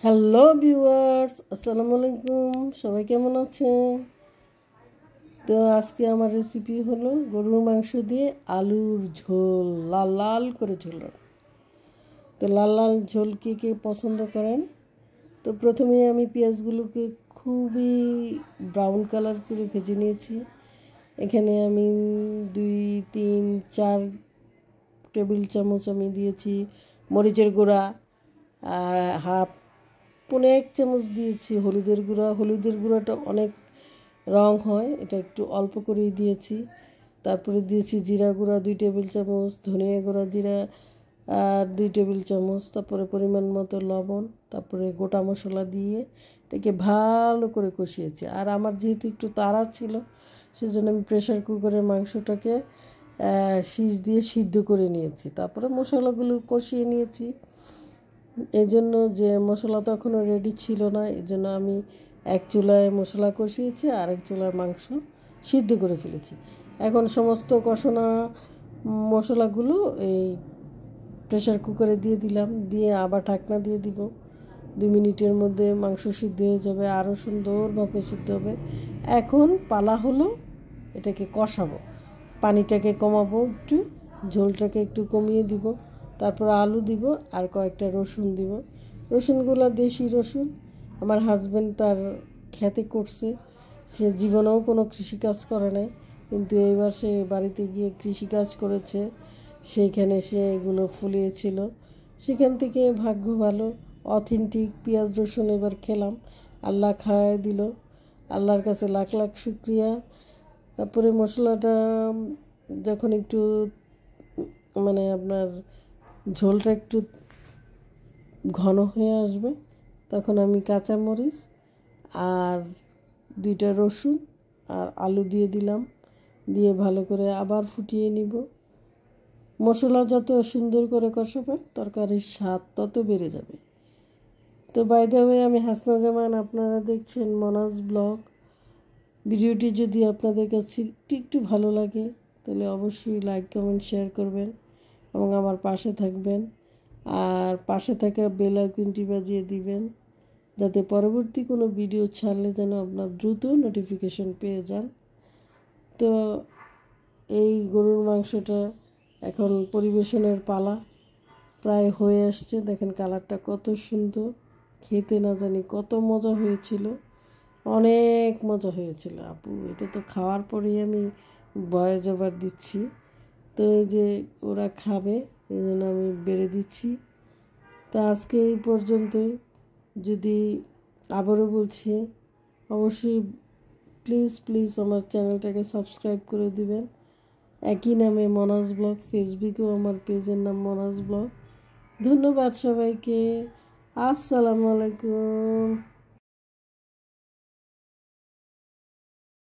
Hello viewers, আসসালামু আলাইকুম। সবাই কেমন আছেন? তো আজকে আমার রেসিপি হলো গরুর মাংস দিয়ে আলুর ঝোল, লাল লাল করে ঝোল। তো লাল লাল ঝোল কে কে পছন্দ করেন? তো প্রথমে আমি পেঁয়াজগুলোকে খুবই ব্রাউন কালার করে ভেজে নিয়েছি। এখানে আমি 2, 3, 4 টেবিল চামচ আমি দিয়েছি মরিচের গুঁড়া, আর পৌনে 1 চামচ দিয়েছি হলুদের গুঁড়া। হলুদের গুঁড়াটা অনেক রং হয়, এটা একটু অল্প করেই দিয়েছি। তারপরে দিয়েছি জিরা গুঁড়া 2 টেবিল চামচ, ধনিয়া গুঁড়া জিরা আর 2 টেবিল চামচ, তারপরে পরিমাণ মতো লবণ, তারপরে গোটা মশলা দিয়ে এটাকে ভালো করে কষিয়েছি। আর আমার যেহেতু একটু তাড়া ছিল, সেজন্য আমি প্রেশার কুকারে মাংসটাকে শীষ দিয়ে সিদ্ধ করে নিয়েছি। তারপরে মশলাগুলো কষিয়ে নিয়েছি। এই জন্য যে মশলা তো এখনও রেডি ছিল না, এই জন্য আমি এক চুলায় মশলা কষিয়েছি আর এক চুলায় মাংস সিদ্ধ করে ফেলেছি। এখন সমস্ত কষানো মশলাগুলো এই প্রেশার কুকারে দিয়ে দিলাম, দিয়ে আবার ঢাকনা দিয়ে দিব। 2 মিনিটের মধ্যে মাংস সিদ্ধ হয়ে যাবে, আরও সুন্দরভাবে সিদ্ধ হবে। এখন পালা হলো এটাকে কষাবো। পানিটাকে কমাবো, একটু ঝোলটাকে একটু কমিয়ে দিব। তারপর আলু দিব আর কয়েকটা রসুন দিব। রসুনগুলো দেশি রসুন, আমার হাজব্যান্ড তার খেতে করছে। সে জীবনেও কোনো কৃষিকাজ করে নাই, কিন্তু এইবার সে বাড়িতে গিয়ে কৃষিকাজ করেছে। সেইখানে সে এগুলো ফলিয়েছিল, সেখান থেকে ভাগ্য ভালো অথেন্টিক পেঁয়াজ রসুন এবার খেলাম। আল্লাহ খাওয়াই দিল, আল্লাহর কাছে লাখ লাখ শুক্রিয়া। তারপরে মশলাটা যখন একটু আপনার ঝোলটা একটু ঘন হয়ে আসবে, তখন আমি কাঁচামরিচ আর 2টা রসুন আর আলু দিয়ে দিলাম। দিয়ে ভালো করে আবার ফুটিয়ে নিব। মশলা যত সুন্দর করে কষাবেন, তরকারির স্বাদ তত বেড়ে যাবে। তো বাই দ্য ওয়ে, আমি হাসনা জামান, আপনারা দেখছেন মনাজ ব্লগ। ভিডিওটি যদি আপনাদের কাছে একটু ভালো লাগে, তাহলে অবশ্যই লাইক কমেন্ট শেয়ার করবেন এবং আমার পাশে থাকবেন। আর পাশে থাকা বেল আইকনটি বাজিয়ে দিবেন, যাতে পরবর্তী কোনো ভিডিও ছাড়লে যেন আপনার দ্রুত নোটিফিকেশন পেয়ে যান। তো এই গরুর মাংসটা এখন পরিবেশনের পালা, প্রায় হয়ে আসছে। দেখেন কালারটা কত সুন্দর, খেতে না জানি কত মজা হয়েছিল, অনেক মজা হয়েছিল আপু। এটা তো খাওয়ার পরেই আমি ভয়েস ওভার দিচ্ছি। তো এই যে ওরা খাবে, এই জন্য আমি বেড়ে দিচ্ছি। তা আজকে এই পর্যন্তই। যদি আবারও বলছি, অবশ্যই প্লিজ প্লিজ আমার চ্যানেলটাকে সাবস্ক্রাইব করে দিবেন। একই নামে মনাজ ব্লগ, ফেসবুকেও আমার পেজের নাম মনাজ ব্লগ। ধন্যবাদ সবাইকে। আসসালামু আলাইকুম।